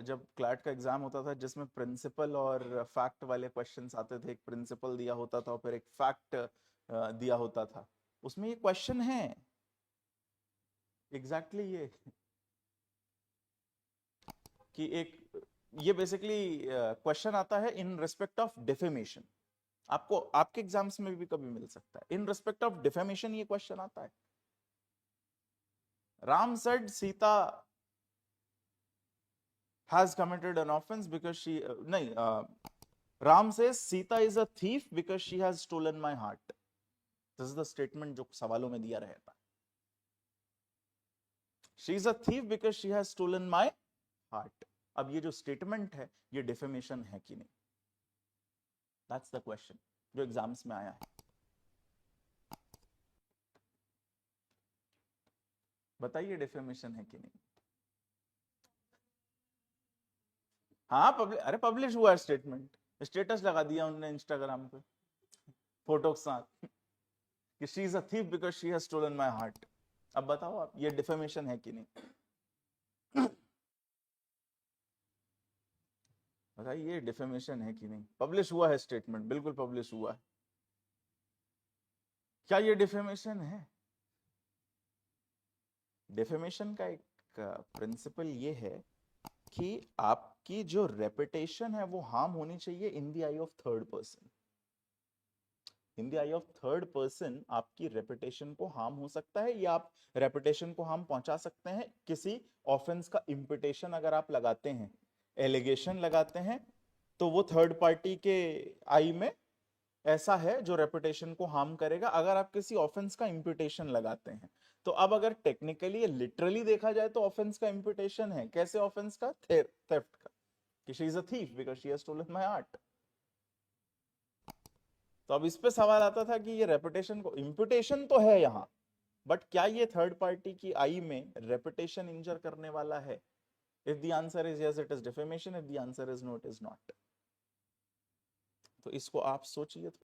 जब क्लैट का एग्जाम होता था जिसमें प्रिंसिपल और फैक्ट वाले क्वेश्चंस आते थे, एक प्रिंसिपल दिया होता था और फिर एक फैक्ट दिया होता था, उसमें ये क्वेश्चन है एग्जैक्टली ये कि एक ये बेसिकली क्वेश्चन आता है इन रिस्पेक्ट ऑफ डिफेमेशन। आपको आपके एग्जाम्स में भी कभी मिल सकता है, इन रिस्पेक्ट ऑफ डिफेमेशन ये क्वेश्चन आता है। Ram said Sita has committed an offense because she nahi Ram says Sita is a thief because she has stolen my heart. This is the statement जो सवालों में दिया रहता है। She is a thief because she has stolen my heart. अब ये जो statement है ये डिफेमेशन है कि नहीं, दैट्स द क्वेश्चन जो एग्जाम्स में आया है। बताइए डिफेमेशन है कि नहीं। हाँ अरे पब्लिश हुआ है स्टेटमेंट, स्टेटस लगा दिया उन्होंने इंस्टाग्राम पे फोटो के साथ कि she is a thief because she has stolen my heart. अब बताओ आप ये डिफेमेशन है कि नहीं, बताइए ये डिफेमेशन है कि नहीं। पब्लिश हुआ है स्टेटमेंट, बिल्कुल पब्लिश हुआ है, क्या ये डिफेमेशन है। डिफेमेशन का एक प्रिंसिपल ये है कि आपकी जो रेपुटेशन है वो हार्म होनी चाहिए in the I of third person. In the I of third person आपकी रेपुटेशन को हार्म हो सकता है, या आप रेपुटेशन को हार्म पहुंचा सकते हैं किसी ऑफेंस का इम्पिटेशन अगर आप लगाते हैं, एलिगेशन लगाते हैं, तो वो थर्ड पार्टी के आई में ऐसा है जो रेपुटेशन को हार्म करेगा अगर आप किसी ऑफेंस का इम्पिटेशन लगाते हैं। तो अब अगर टेक्निकली लिटरली देखा जाए तो ऑफेंस का इम्पिटेशन है, कैसे ऑफेंस का, थेफ्ट का, कि she is a thief because she has stolen my heart. तो अब इस पे सवाल आता था कि ये रेपुटेशन को, इम्पिटेशन तो है यहां, बट क्या ये थर्ड पार्टी की आई में रेपुटेशन इंजर करने वाला है। If the answer is yes it is defamation, if the answer is no it is not. तो इसको आप सोचिए।